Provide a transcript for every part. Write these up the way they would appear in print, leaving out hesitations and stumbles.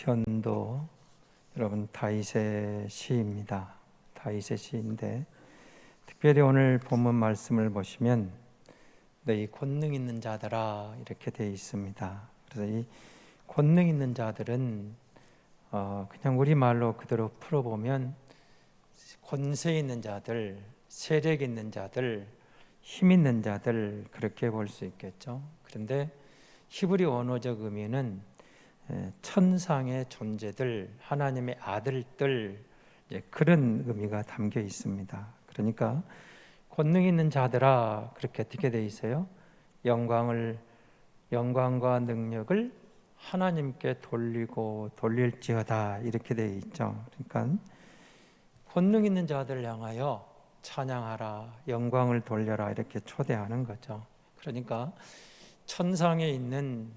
시편도 여러분 다윗의 시입니다. 다윗의 시인데 특별히 오늘 본문 말씀을 보시면 너희 권능 있는 자들아 이렇게 되어 있습니다. 그래서 이 권능 있는 자들은 그냥 우리말로 그대로 풀어보면 권세 있는 자들, 세력 있는 자들, 힘 있는 자들 그렇게 볼 수 있겠죠. 그런데 히브리 원어적 의미는 천상의 존재들, 하나님의 아들들 그런 의미가 담겨 있습니다. 그러니까 권능 있는 자들아 그렇게 어떻게 돼 있어요? 영광과 능력을 하나님께 돌릴지어다 이렇게 돼 있죠. 그러니까 권능 있는 자들을 향하여 찬양하라, 영광을 돌려라 이렇게 초대하는 거죠. 그러니까 천상에 있는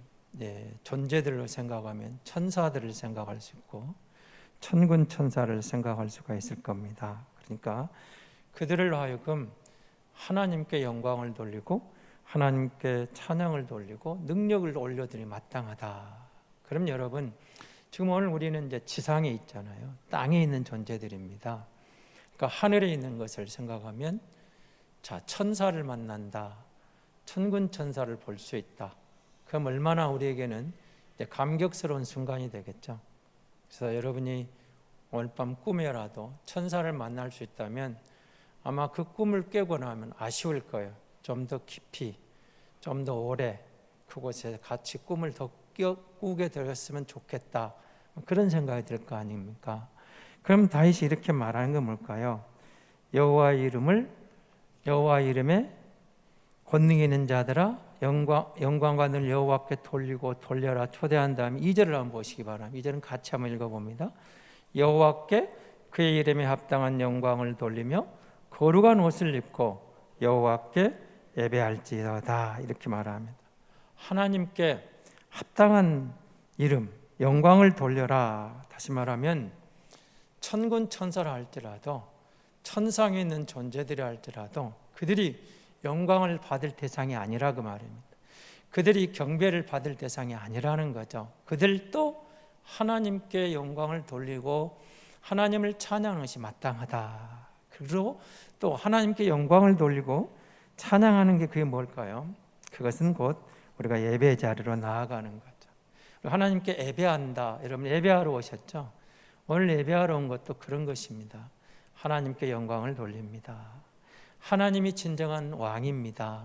존재들로 생각하면 천사들을 생각할 수 있고 천군 천사를 생각할 수가 있을 겁니다. 그러니까 그들을 하여금 하나님께 영광을 돌리고 하나님께 찬양을 돌리고 능력을 올려드리 마땅하다. 그럼 여러분 지금 오늘 우리는 이제 지상에 있잖아요. 땅에 있는 존재들입니다. 그러니까 하늘에 있는 것을 생각하면 천사를 만난다. 천군 천사를 볼 수 있다. 그럼 얼마나 우리에게는 감격스러운 순간이 되겠죠. 그래서 여러분이 오늘 밤 꿈에라도 천사를 만날 수 있다면 아마 그 꿈을 깨고 나면 아쉬울 거예요. 좀 더 깊이, 좀 더 오래 그곳에 같이 꿈을 더 꾸게 되었으면 좋겠다. 그런 생각이 들 거 아닙니까? 그럼 다윗이 이렇게 말하는 건 뭘까요? 여호와 이름에 권능 있는 자들아 영광과 늘 여호와께 돌려라 초대한 다음에 2절을 한번 보시기 바랍니다. 2절은 같이 한번 읽어봅니다. 여호와께 그의 이름에 합당한 영광을 돌리며 거룩한 옷을 입고 여호와께 예배할지어다 이렇게 말합니다. 하나님께 합당한 이름, 영광을 돌려라. 다시 말하면 천군 천사라 할지라도 천상에 있는 존재들이 할지라도 그들이 영광을 받을 대상이 아니라 그 말입니다. 그들이 경배를 받을 대상이 아니라는 거죠. 그들도 하나님께 영광을 돌리고 하나님을 찬양하는 것이 마땅하다. 그리고 또 하나님께 영광을 돌리고 찬양하는 게 그게 뭘까요? 그것은 곧 우리가 예배 자리로 나아가는 거죠. 하나님께 예배한다. 여러분 예배하러 오셨죠? 오늘 예배하러 온 것도 그런 것입니다. 하나님께 영광을 돌립니다. 하나님이 진정한 왕입니다.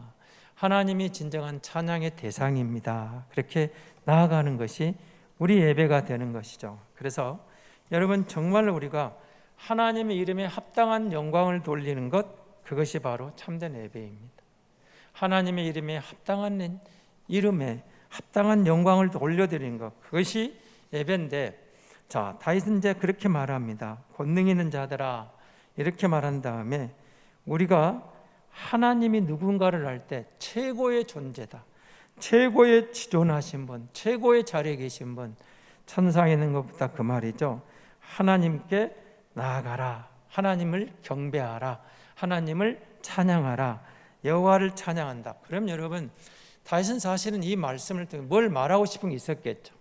하나님이 진정한 찬양의 대상입니다. 그렇게 나아가는 것이 우리 예배가 되는 것이죠. 그래서 여러분 정말 우리가 하나님의 이름에 합당한 영광을 돌리는 것, 그것이 바로 참된 예배입니다. 하나님의 이름에 합당한 영광을 돌려드리는 것, 그것이 예배인데, 다윗은 이제 그렇게 말합니다. 권능 있는 자들아 이렇게 말한 다음에 우리가 하나님이 누군가를 알 때 최고의 존재다, 최고의 지존하신 분, 최고의 자리에 계신 분, 천상에 있는 것보다 그 말이죠. 하나님께 나아가라, 하나님을 경배하라, 하나님을 찬양하라, 여호와를 찬양한다. 그럼 여러분 다윗은 사실은 이 말씀을 통해 뭘 말하고 싶은 게 있었겠죠.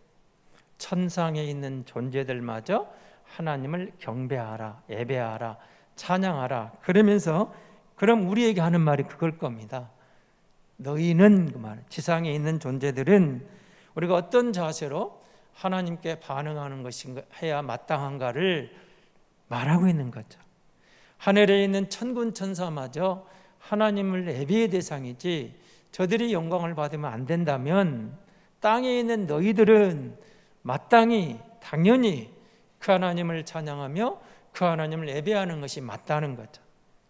천상에 있는 존재들마저 하나님을 경배하라, 예배하라, 찬양하라. 그러면서 그럼 우리에게 하는 말이 그걸 겁니다. 너희는 그 말, 지상에 있는 존재들은 우리가 어떤 자세로 하나님께 반응하는 것인가 해야 마땅한가를 말하고 있는 거죠. 하늘에 있는 천군 천사마저 하나님을 예배의 대상이지 저들이 영광을 받으면 안 된다면 땅에 있는 너희들은 마땅히 당연히 그 하나님을 찬양하며 그 하나님을 예배하는 것이 맞다는 거죠.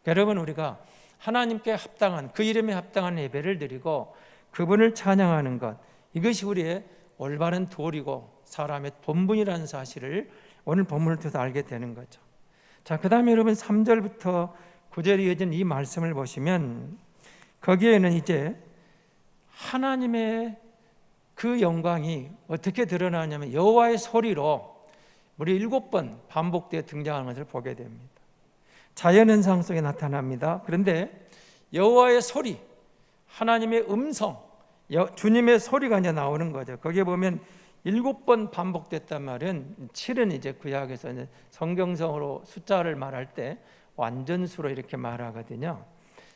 여러분 우리가 하나님께 합당한 그 이름에 합당한 예배를 드리고 그분을 찬양하는 것, 이것이 우리의 올바른 도리고 사람의 본분이라는 사실을 오늘 본문을 통해서 알게 되는 거죠. 그 다음에 여러분 3절부터 9절에 이어진 이 말씀을 보시면 거기에는 이제 하나님의 그 영광이 어떻게 드러나냐면 여호와의 소리로 우리 7번 반복되어 등장하는 것을 보게 됩니다. 자연현상 속에 나타납니다. 그런데 여호와의 소리, 하나님의 음성, 주님의 소리가 이제 나오는 거죠. 거기에 보면 7번 반복됐단 말은 7은 이제 구약에서 이제 성경성으로 숫자를 말할 때 완전수로 이렇게 말하거든요.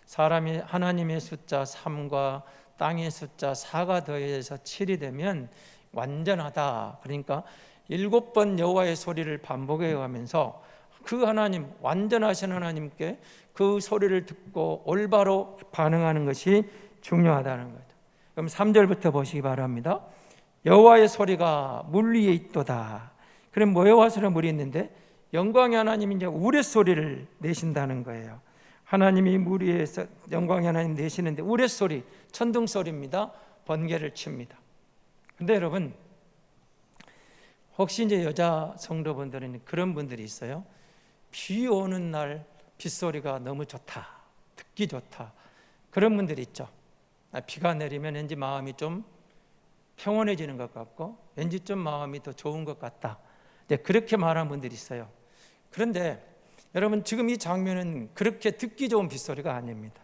사람이 하나님의 숫자 3과 땅의 숫자 4가 더해서 7이 되면 완전하다. 그러니까 7번 여호와의 소리를 반복해 가면서 그 하나님, 완전하신 하나님께 그 소리를 듣고 올바로 반응하는 것이 중요하다는 거죠. 그럼 3절부터 보시기 바랍니다. 여호와의 소리가 물 위에 있도다. 그럼 여호와 소리가 물이 있는데 영광의 하나님이 이제 우레소리를 내신다는 거예요. 하나님이 물 위에서 영광의 하나님 내시는데 우레소리, 천둥소리입니다. 번개를 칩니다. 근데 여러분, 혹시 이제 여자 성도분들은 그런 분들이 있어요. 비 오는 날 빗소리가 너무 좋다, 듣기 좋다, 그런 분들이 있죠. 비가 내리면 왠지 마음이 좀 평온해지는 것 같고 왠지 좀 마음이 더 좋은 것 같다, 그렇게 말하는 분들이 있어요. 그런데 여러분, 지금 이 장면은 그렇게 듣기 좋은 빗소리가 아닙니다.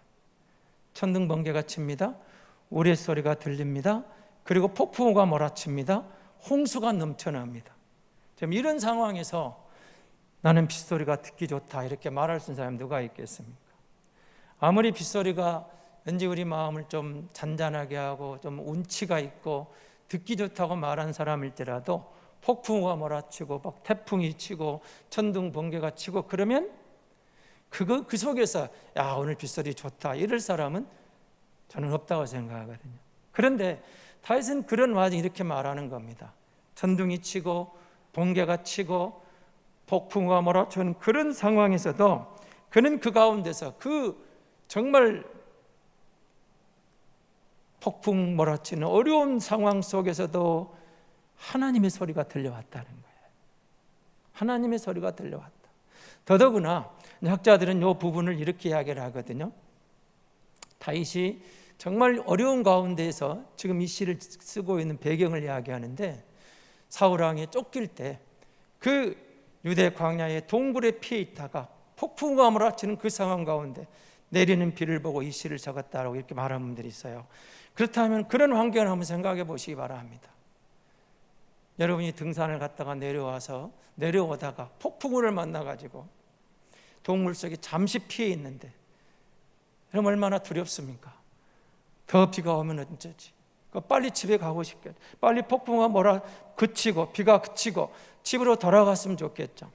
천둥 번개가 칩니다. 우레소리가 들립니다. 그리고 폭풍우가 몰아칩니다. 홍수가 넘쳐납니다. 지금 이런 상황에서 나는 빗소리가 듣기 좋다 이렇게 말할 수 있는 사람이 누가 있겠습니까? 아무리 빗소리가 왠지 우리 마음을 좀 잔잔하게 하고 좀 운치가 있고 듣기 좋다고 말한 사람일지라도 폭풍우가 몰아치고 막 태풍이 치고 천둥 번개가 치고 그러면 그 속에서 야, 오늘 빗소리 좋다 이럴 사람은 저는 없다고 생각하거든요. 그런데 다윗은 그런 와중에 이렇게 말하는 겁니다. 천둥이 치고 번개가 치고 폭풍우가 몰아치는 그런 상황에서도 그는 그 가운데서 그 정말 폭풍 몰아치는 어려운 상황 속에서도 하나님의 소리가 들려왔다는 거예요. 하나님의 소리가 들려왔다. 더더구나 학자들은 이 부분을 이렇게 이야기를 하거든요. 다윗이 정말 어려운 가운데에서 지금 이 시를 쓰고 있는 배경을 이야기하는데, 사울 왕이 쫓길 때 그 유대 광야의 동굴에 피해 있다가 폭풍우가 몰아치는 그 상황 가운데 내리는 비를 보고 이 시를 적었다라고 이렇게 말하는 분들이 있어요. 그렇다면 그런 환경을 한번 생각해 보시기 바랍니다. 여러분이 등산을 갔다가 내려오다가 폭풍우를 만나가지고 동물 속에 잠시 피해 있는데 그럼 얼마나 두렵습니까? 더 비가 오면 어쩌지? 빨리 집에 가고 싶겠죠. 빨리 폭풍우가 그치고 비가 그치고 집으로 돌아갔으면 좋겠죠.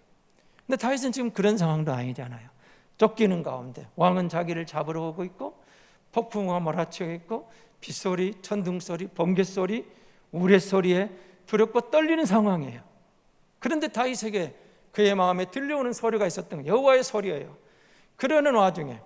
근데 다윗은 지금 그런 상황도 아니잖아요. 쫓기는 가운데 왕은 자기를 잡으러 오고 있고 폭풍우가 몰아치고 있고 빗소리, 천둥소리, 번개소리, 우레소리에 두렵고 떨리는 상황이에요. 그런데 다윗에게 그의 마음에 들려오는 소리가 있었던 거예요. 여호와의 소리예요. 그러는 와중에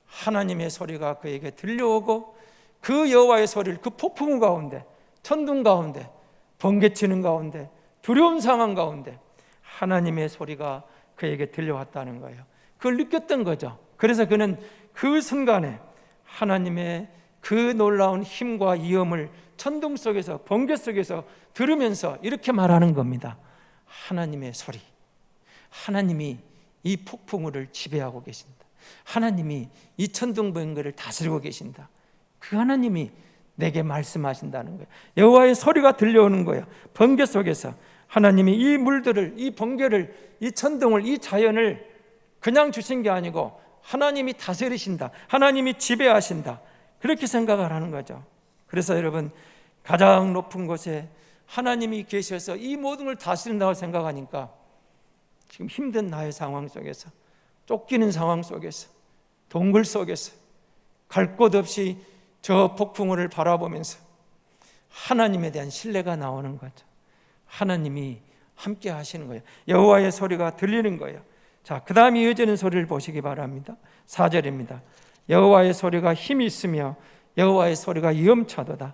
하나님의 소리가 그에게 들려오고 그 여호와의 소리를 그 폭풍우 가운데, 천둥 가운데, 번개치는 가운데, 두려운 상황 가운데 하나님의 소리가 그에게 들려왔다는 거예요. 그걸 느꼈던 거죠. 그래서 그는 그 순간에 하나님의 그 놀라운 힘과 위엄을 천둥 속에서, 번개 속에서 들으면서 이렇게 말하는 겁니다. 하나님의 소리, 하나님이 이 폭풍우를 지배하고 계신다. 하나님이 이 천둥 번개를 다스리고 계신다. 그 하나님이 내게 말씀하신다는 거예요. 여호와의 소리가 들려오는 거예요. 번개 속에서 하나님이 이 물들을, 이 번개를, 이 천둥을, 이 자연을 그냥 주신 게 아니고 하나님이 다스리신다, 하나님이 지배하신다, 그렇게 생각을 하는 거죠. 그래서 여러분, 가장 높은 곳에 하나님이 계셔서 이 모든 걸 다스린다고 생각하니까 지금 힘든 나의 상황 속에서, 쫓기는 상황 속에서, 동굴 속에서 갈 곳 없이 저 폭풍우를 바라보면서 하나님에 대한 신뢰가 나오는 거죠. 하나님이 함께 하시는 거예요. 여호와의 소리가 들리는 거예요. 자, 그 다음 이어지는 소리를 보시기 바랍니다. 4절입니다. 여호와의 소리가 힘이 있으며 여호와의 소리가 위엄차도다.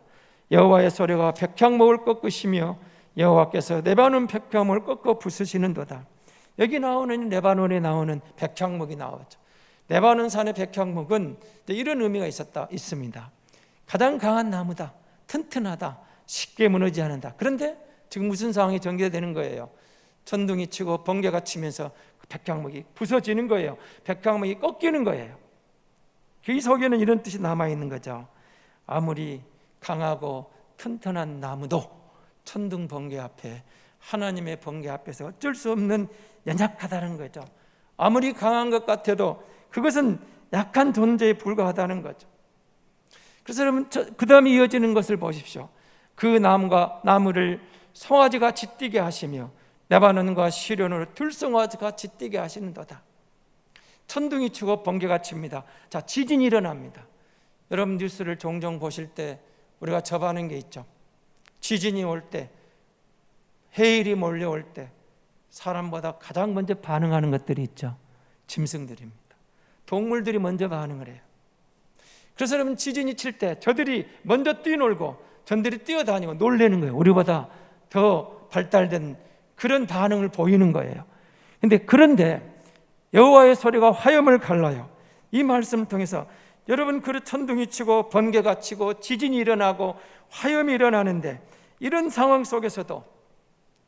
여호와의 소리가 백향목을 꺾으시며 여호와께서 레바논 백향목을 꺾어 부수시는도다. 여기 나오는, 레바논에 나오는 백향목이 나오죠. 레바논 산의 백향목은 이런 의미가 있습니다. 가장 강한 나무다, 튼튼하다, 쉽게 무너지지 않는다. 그런데 지금 무슨 상황이 전개되는 거예요? 천둥이 치고 번개가 치면서 백향목이 부서지는 거예요. 백향목이 꺾이는 거예요. 이 속에는 이런 뜻이 남아있는 거죠. 아무리 강하고 튼튼한 나무도 천둥 번개 앞에, 하나님의 번개 앞에서 어쩔 수 없는 연약하다는 거죠. 아무리 강한 것 같아도 그것은 약한 존재에 불과하다는 거죠. 그래서 여러분, 그 다음에 이어지는 것을 보십시오. 그 나무를 송아지같이 뛰게 하시며 레바논과 시련으로 들송아지같이 뛰게 하시는도다. 천둥이 치고 번개가 칩니다. 자, 지진이 일어납니다. 여러분 뉴스를 종종 보실 때 우리가 접하는 게 있죠. 지진이 올 때, 해일이 몰려올 때 사람보다 가장 먼저 반응하는 것들이 있죠. 짐승들입니다. 동물들이 먼저 반응을 해요. 그래서 여러분, 지진이 칠 때 저들이 먼저 뛰놀고 전들이 뛰어다니고 놀래는 거예요. 우리보다 더 발달된 그런 반응을 보이는 거예요. 그런데 여호와의 소리가 화염을 갈라요. 이 말씀을 통해서 여러분, 그 천둥이 치고 번개가 치고 지진이 일어나고 화염이 일어나는데 이런 상황 속에서도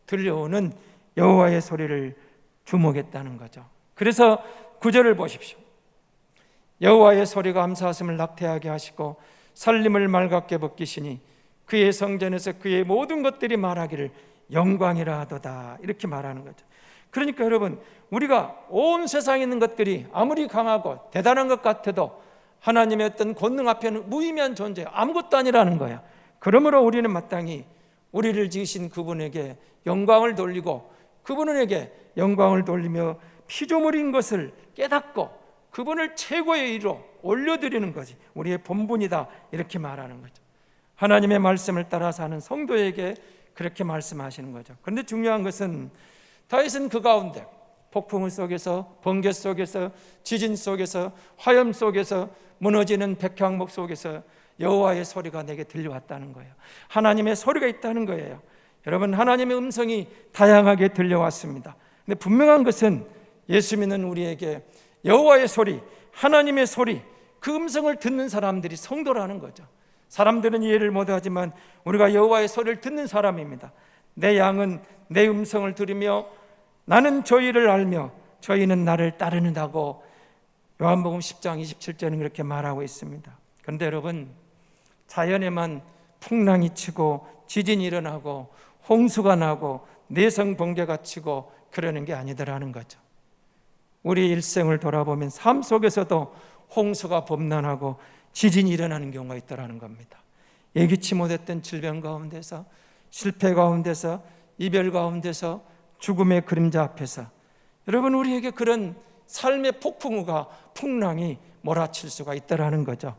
들려오는 여호와의 소리를 주목했다는 거죠. 그래서 9절을 보십시오. 여호와의 소리가 암사슴을 낙태하게 하시고 살림을 맑게 벗기시니 그의 성전에서 그의 모든 것들이 말하기를 영광이라 하도다. 이렇게 말하는 거죠. 그러니까 여러분, 우리가 온 세상에 있는 것들이 아무리 강하고 대단한 것 같아도 하나님의 어떤 권능 앞에는 무의미한 존재, 아무것도 아니라는 거야. 그러므로 우리는 마땅히 우리를 지으신 그분에게 영광을 돌리고 그분에게 영광을 돌리며 피조물인 것을 깨닫고 그분을 최고의 의로 올려드리는 것이 우리의 본분이다. 이렇게 말하는 거죠. 하나님의 말씀을 따라 사는 성도에게 그렇게 말씀하시는 거죠. 그런데 중요한 것은 다윗은 그 가운데 폭풍 속에서, 번개 속에서, 지진 속에서, 화염 속에서, 무너지는 백향목 속에서 여호와의 소리가 내게 들려왔다는 거예요. 하나님의 소리가 있다는 거예요. 여러분, 하나님의 음성이 다양하게 들려왔습니다. 근데 분명한 것은 예수 믿는 우리에게 여호와의 소리, 하나님의 소리, 그 음성을 듣는 사람들이 성도라는 거죠. 사람들은 이해를 못하지만 우리가 여호와의 소리를 듣는 사람입니다. 내 양은 내 음성을 들으며 나는 저희를 알며 저희는 나를 따르는다고 요한복음 10장 27절은 그렇게 말하고 있습니다. 그런데 여러분, 자연에만 풍랑이 치고 지진이 일어나고 홍수가 나고 내성 번개가 치고 그러는 게 아니더라는 거죠. 우리 일생을 돌아보면 삶 속에서도 홍수가 범람하고 지진이 일어나는 경우가 있더라는 겁니다. 예기치 못했던 질병 가운데서, 실패 가운데서, 이별 가운데서, 죽음의 그림자 앞에서 여러분, 우리에게 그런 삶의 폭풍우가, 풍랑이 몰아칠 수가 있더라는 거죠.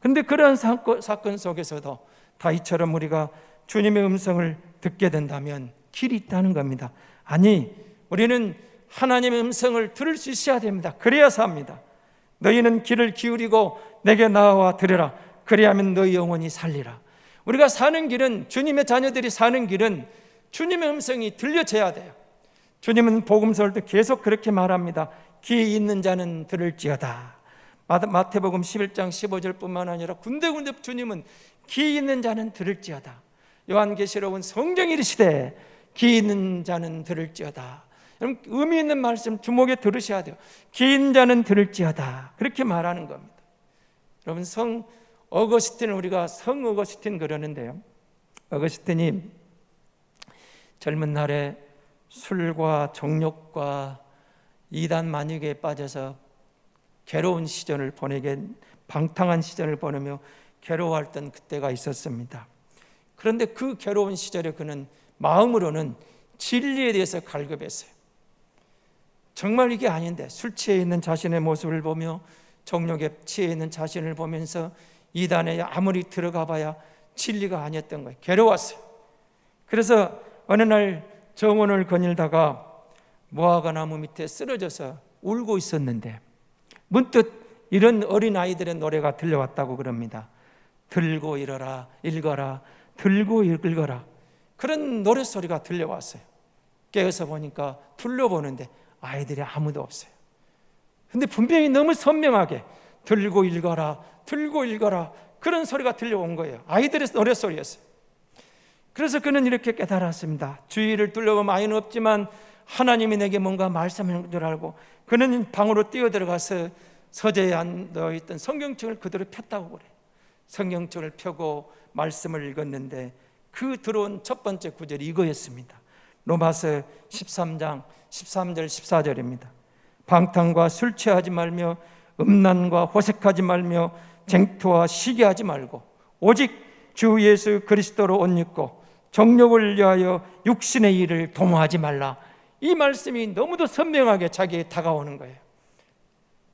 그런데 그러한 사건 속에서도 다윗처럼 우리가 주님의 음성을 듣게 된다면 길이 있다는 겁니다. 아니, 우리는 하나님의 음성을 들을 수 있어야 됩니다. 그래야 삽니다. 너희는 귀를 기울이고 내게 나와 들으라. 그리하면 너희 영혼이 살리라. 우리가 사는 길은, 주님의 자녀들이 사는 길은 주님의 음성이 들려져야 돼요. 주님은 복음서를 때 계속 그렇게 말합니다. 귀 있는 자는 들을지어다. 마태복음 11장 15절뿐만 아니라 군데군데 주님은 귀 있는 자는 들을지어다. 요한계시록은 성경이 이르시되 귀 있는 자는 들을지어다. 여러분, 의미 있는 말씀 주목해 들으셔야 돼요. 귀 있는 자는 들을지어다. 그렇게 말하는 겁니다. 여러분, 우리가 성 어거스틴 그러는데요. 어거스틴이 젊은 날에 술과 정욕과 이단 만유계에 빠져서 괴로운 시절을 보내게, 방탕한 시절을 보내며 괴로워했던 그때가 있었습니다. 그런데 그 괴로운 시절에 그는 마음으로는 진리에 대해서 갈급했어요. 정말 이게 아닌데, 술 취해 있는 자신의 모습을 보며 정욕에 취해 있는 자신을 보면서 이단에 아무리 들어가 봐야 진리가 아니었던 거예요. 괴로웠어요. 그래서 어느 날 정원을 거닐다가 무화과 나무 밑에 쓰러져서 울고 있었는데 문득 이런 어린아이들의 노래가 들려왔다고 그럽니다. 들고 읽어라, 들고 읽어라. 그런 노랫소리가 들려왔어요. 깨어서 보니까 둘러보는데 아이들이 아무도 없어요. 근데 분명히 너무 선명하게 들고 읽어라, 그런 소리가 들려온 거예요. 아이들의 노랫소리였어요. 그래서 그는 이렇게 깨달았습니다. 주위를 둘러보면 아이는 없지만 하나님이 내게 뭔가 말씀하는 줄 알고 그는 방으로 뛰어들어가서 서재에 앉아있던 성경책을 그대로 폈다고 그래요. 성경책을 펴고 말씀을 읽었는데 그 들어온 첫 번째 구절이 이거였습니다. 로마서 13장 13절 14절입니다. 방탕과 술 취하지 말며 음란과 호색하지 말며 쟁투와 시기하지 말고 오직 주 예수 그리스도로 옷 입고 정욕을 위하여 육신의 일을 도모하지 말라. 이 말씀이 너무도 선명하게 자기에 다가오는 거예요.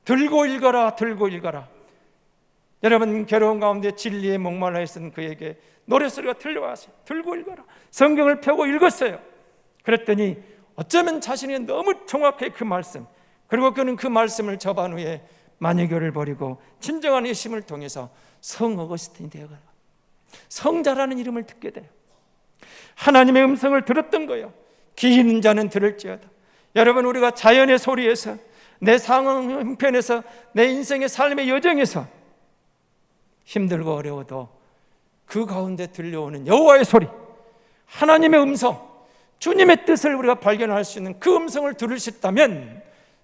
들고 읽어라, 들고 읽어라. 여러분, 괴로운 가운데 진리에 목말라 했던 그에게 노래소리가 들려왔어요. 들고 읽어라. 성경을 펴고 읽었어요. 그랬더니 어쩌면 자신이 너무 정확하게 그 말씀, 그리고 그는 그 말씀을 접한 후에 만유교를 버리고 진정한 예심을 통해서 성 어거스틴이 되어가요. 성자라는 이름을 듣게 돼요. 하나님의 음성을 들었던 거예요. 귀 있는 자는 들을지어다. 여러분, 우리가 자연의 소리에서, 내 상황 형편에서, 내 인생의 삶의 여정에서 힘들고 어려워도 그 가운데 들려오는 여호와의 소리, 하나님의 음성, 주님의 뜻을 우리가 발견할 수 있는 그 음성을 들을 수 있다면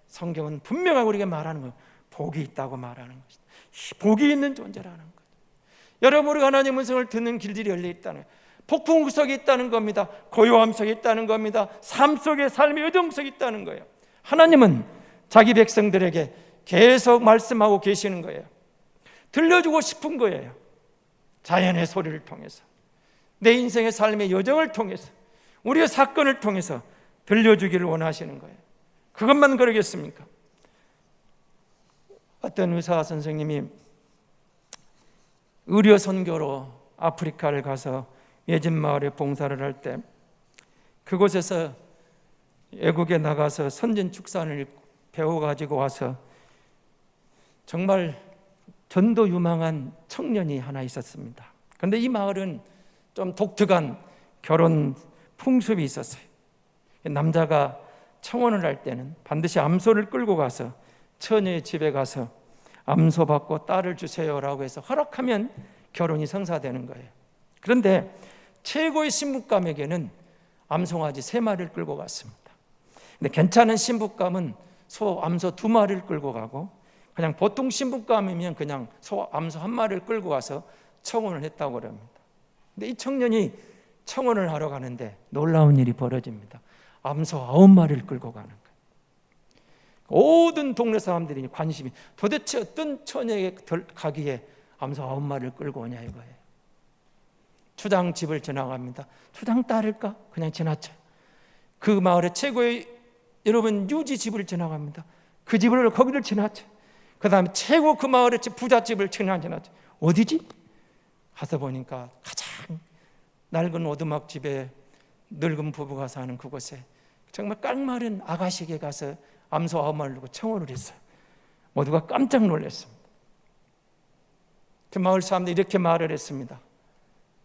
성경은 분명하게 우리에게 말하는 거예요. 복이 있다고 말하는 것이다. 복이 있는 존재라는 거예요. 여러분, 우리가 하나님의 음성을 듣는 길들이 열려 있다는 거예요. 폭풍 속에 있다는 겁니다. 고요함 속에 있다는 겁니다. 삶 속에, 삶의 여정 속에 있다는 거예요. 하나님은 자기 백성들에게 계속 말씀하고 계시는 거예요. 들려주고 싶은 거예요. 자연의 소리를 통해서, 내 인생의 삶의 여정을 통해서, 우리의 사건을 통해서 들려주기를 원하시는 거예요. 그것만 그러겠습니까? 어떤 의사 선생님이 의료 선교로 아프리카를 가서 외진 마을에 봉사를 할 때 그곳에서 외국에 나가서 선진 축산을 배워가지고 와서 정말 전도 유망한 청년이 하나 있었습니다. 그런데 이 마을은 좀 독특한 결혼 풍습이 있었어요. 남자가 청혼을 할 때는 반드시 암소를 끌고 가서 처녀의 집에 가서 암소 받고 딸을 주세요라고 해서 허락하면 결혼이 성사되는 거예요. 그런데 최고의 신부감에게는 암송아지 3마리를 끌고 갔습니다. 근데 괜찮은 신부감은 암소 2마리를 끌고 가고, 그냥 보통 신부감이면 그냥 암소 1마리를 끌고 가서 청혼을 했다고 그럽니다. 근데 이 청년이 청혼을 하러 가는데 놀라운 일이 벌어집니다. 암소 9마리를 끌고 가는 거예요. 모든 동네 사람들이 관심이, 도대체 어떤 처녀에게 가기에 암소 9마리를 끌고 오냐 이거예요. 추장 집을 지나갑니다. 추장 딸일까? 그냥 지나쳐요. 그 마을의 최고의, 여러분, 유지 집을 지나갑니다. 그 집을, 거기를 지나쳐요. 그 다음에 최고 그 마을의 부잣집을 지나쳐요. 어디지? 가서 보니까 가장 낡은 오두막 집에 늙은 부부가 사는 그곳에 정말 깡마른 아가씨에게 가서 암소 9마리를 두고 청혼을 했어요. 모두가 깜짝 놀랐습니다. 그 마을 사람들이 이렇게 말을 했습니다.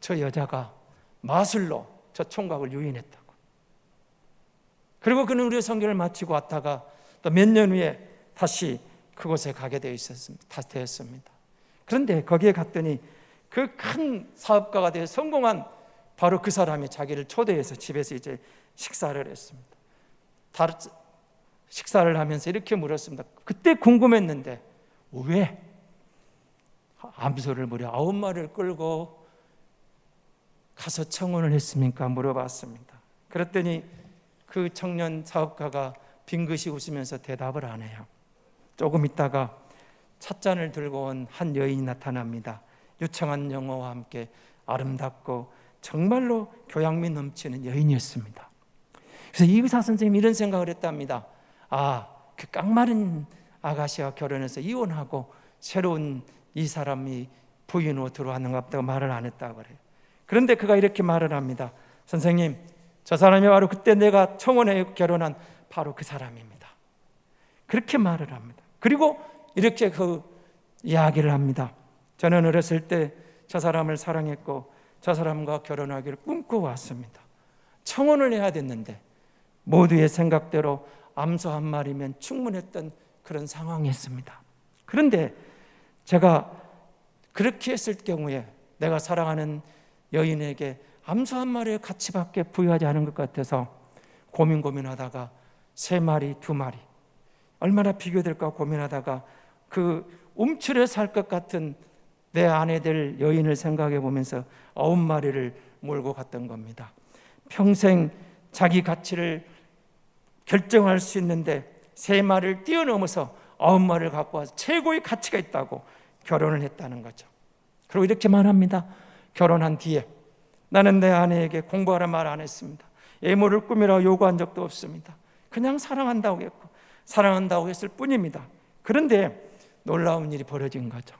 저 여자가 마술로 저 총각을 유인했다고. 그리고 그는 의료 선교를 마치고 왔다가 또 몇 년 후에 다시 그곳에 가게 되었습니다. 그런데 거기에 갔더니 그 큰 사업가가 되어 성공한 바로 그 사람이 자기를 초대해서 집에서 이제 식사를 했습니다. 식사를 하면서 이렇게 물었습니다. 그때 궁금했는데 왜 암소를 무려 9마리를 끌고 가서 청혼을 했습니까? 물어봤습니다. 그랬더니 그 청년 사업가가 빙긋이 웃으면서 대답을 안 해요. 조금 있다가 찻잔을 들고 온 한 여인이 나타납니다. 유창한 영어와 함께 아름답고 정말로 교양미 넘치는 여인이었습니다. 그래서 이 의사 선생님이 이런 생각을 했답니다. 그 깡마른 아가씨와 결혼해서 이혼하고 새로운 이 사람이 부인으로 들어왔는가 보다 말을 안 했다고 그래요. 그런데 그가 이렇게 말을 합니다. 선생님, 저 사람이 바로 그때 내가 청혼해 결혼한 바로 그 사람입니다. 그렇게 말을 합니다. 그리고 이렇게 그 이야기를 합니다. 저는 어렸을 때 저 사람을 사랑했고 저 사람과 결혼하기를 꿈꿔왔습니다. 청혼을 해야 됐는데 모두의 생각대로 암소 1마리면 충분했던 그런 상황이었습니다. 그런데 제가 그렇게 했을 경우에 내가 사랑하는 여인에게 암소 1마리의 가치밖에 부여하지 않은 것 같아서 고민하다가 3마리, 2마리 얼마나 비교될까 고민하다가 그 움츠려 살 것 같은 내 아내 될 여인을 생각해 보면서 9마리를 몰고 갔던 겁니다. 평생 자기 가치를 결정할 수 있는데 3마리를 뛰어넘어서 9마리를 갖고 와서 최고의 가치가 있다고 결혼을 했다는 거죠. 그리고 이렇게 말합니다. 결혼한 뒤에 나는 내 아내에게 공부하라 말 안 했습니다. 애모를 꾸미라고 요구한 적도 없습니다. 그냥 사랑한다고 했고 사랑한다고 했을 뿐입니다. 그런데 놀라운 일이 벌어진 거죠.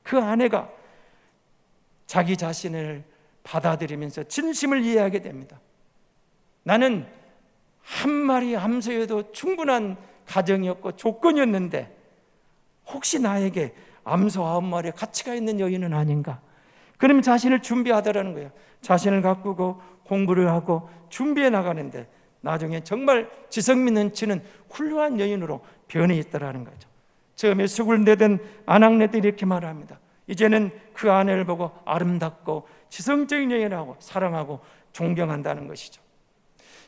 그 아내가 자기 자신을 받아들이면서 진심을 이해하게 됩니다. 나는 한 마리 암소여도 충분한 가정이었고 조건이었는데 혹시 나에게 암소 9마리에 가치가 있는 여인은 아닌가? 그러면 자신을 준비하더라는 거예요. 자신을 가꾸고 공부를 하고 준비해 나가는데 나중에 정말 지성미 넘치는 훌륭한 여인으로 변해 있더라는 거죠. 처음에 숙을 내던 아낙네들이 이렇게 말합니다. 이제는 그 아내를 보고 아름답고 지성적인 여인이라고 사랑하고 존경한다는 것이죠.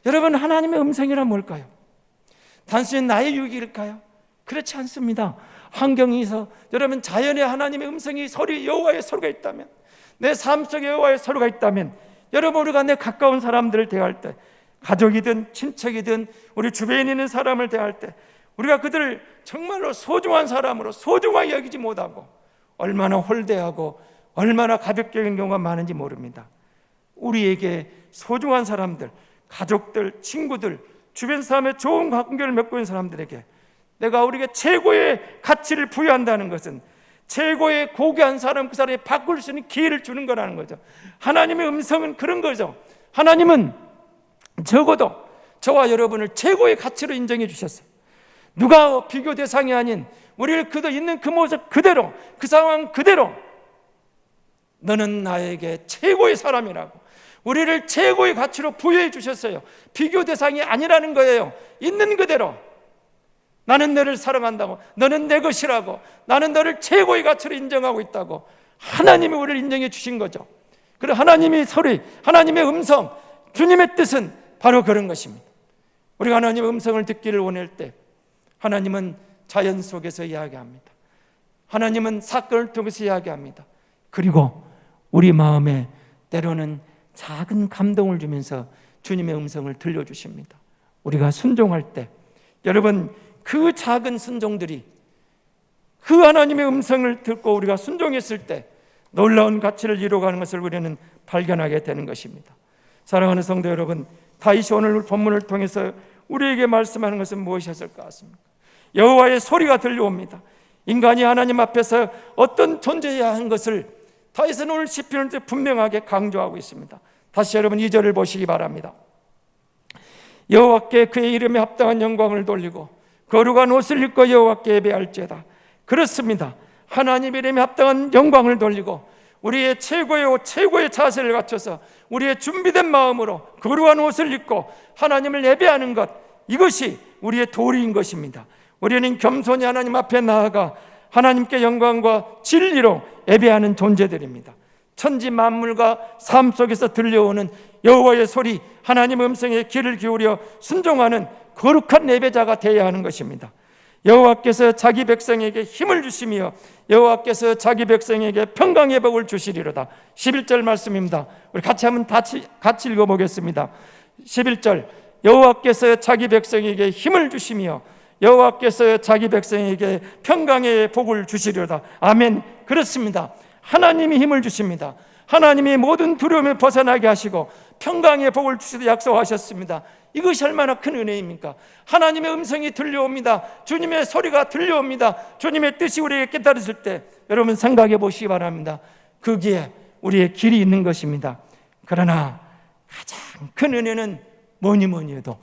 여러분, 하나님의 음성이란 뭘까요? 단순히 나의 유익일까요? 그렇지 않습니다. 환경에서 여러분 자연의 하나님의 음성이 소리, 여호와의 소리가 있다면, 내 삶 속에 여호와의 소리가 있다면, 여러분 우리가 내 가까운 사람들을 대할 때, 가족이든 친척이든 우리 주변에 있는 사람을 대할 때 우리가 그들을 정말로 소중한 사람으로 소중하게 여기지 못하고 얼마나 홀대하고 얼마나 가볍게 여기는 경우가 많은지 모릅니다. 우리에게 소중한 사람들, 가족들, 친구들, 주변 사람의 좋은 관계를 맺고 있는 사람들에게 내가 우리에게 최고의 가치를 부여한다는 것은 최고의 고귀한 사람, 그 사람이 바꿀 수 있는 기회를 주는 거라는 거죠. 하나님의 음성은 그런 거죠. 하나님은 적어도 저와 여러분을 최고의 가치로 인정해 주셨어요. 누가 비교 대상이 아닌 우리를 그도 있는 그 모습 그대로, 그 상황 그대로 너는 나에게 최고의 사람이라고 우리를 최고의 가치로 부여해 주셨어요. 비교 대상이 아니라는 거예요. 있는 그대로 나는 너를 사랑한다고, 너는 내 것이라고, 나는 너를 최고의 가치로 인정하고 있다고 하나님이 우리를 인정해 주신 거죠. 그리고 하나님의 소리, 하나님의 음성, 주님의 뜻은 바로 그런 것입니다. 우리가 하나님의 음성을 듣기를 원할 때 하나님은 자연 속에서 이야기합니다. 하나님은 사건을 통해서 이야기합니다. 그리고 우리 마음에 때로는 작은 감동을 주면서 주님의 음성을 들려주십니다. 우리가 순종할 때 여러분 그 작은 순종들이 그 하나님의 음성을 듣고 우리가 순종했을 때 놀라운 가치를 이루어가는 것을 우리는 발견하게 되는 것입니다. 사랑하는 성도 여러분, 다윗이 오늘 본문을 통해서 우리에게 말씀하는 것은 무엇이었을 것 같습니까? 여호와의 소리가 들려옵니다. 인간이 하나님 앞에서 어떤 존재해야 하는 것을 다윗은 오늘 시편을 분명하게 강조하고 있습니다. 다시 여러분 2절을 보시기 바랍니다. 여호와께 그의 이름에 합당한 영광을 돌리고 거룩한 옷을 입고 여호와께 예배할지어다. 그렇습니다. 하나님 이름에 합당한 영광을 돌리고 우리의 최고의 옷, 최고의 자세를 갖춰서 우리의 준비된 마음으로 거룩한 옷을 입고 하나님을 예배하는 것, 이것이 우리의 도리인 것입니다. 우리는 겸손히 하나님 앞에 나아가 하나님께 영광과 진리로 예배하는 존재들입니다. 천지 만물과 삶 속에서 들려오는 여호와의 소리, 하나님의 음성에 귀를 기울여 순종하는 거룩한 예배자가 되어야 하는 것입니다. 여호와께서 자기 백성에게 힘을 주시며 여호와께서 자기 백성에게 평강의 복을 주시리로다. 11절 말씀입니다. 우리 같이 한번 같이 읽어보겠습니다. 11절, 여호와께서 자기 백성에게 힘을 주시며 여호와께서 자기 백성에게 평강의 복을 주시리로다. 아멘. 그렇습니다. 하나님이 힘을 주십니다. 하나님이 모든 두려움을 벗어나게 하시고 평강의 복을 주시도 약속하셨습니다. 이것이 얼마나 큰 은혜입니까? 하나님의 음성이 들려옵니다. 주님의 소리가 들려옵니다. 주님의 뜻이 우리에게 깨달았을 때 여러분 생각해 보시기 바랍니다. 거기에 우리의 길이 있는 것입니다. 그러나 가장 큰 은혜는 뭐니 해도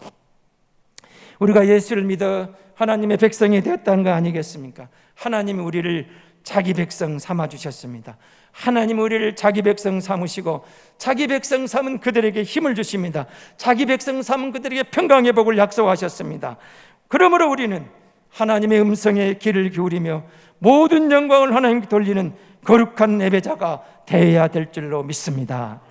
우리가 예수를 믿어 하나님의 백성이 되었다는 거 아니겠습니까? 하나님이 우리를 자기 백성 삼아주셨습니다. 하나님 우리를 자기 백성 삼으시고 자기 백성 삼은 그들에게 힘을 주십니다. 자기 백성 삼은 그들에게 평강의 복을 약속하셨습니다. 그러므로 우리는 하나님의 음성에 귀를 기울이며 모든 영광을 하나님께 돌리는 거룩한 예배자가 되어야 될 줄로 믿습니다.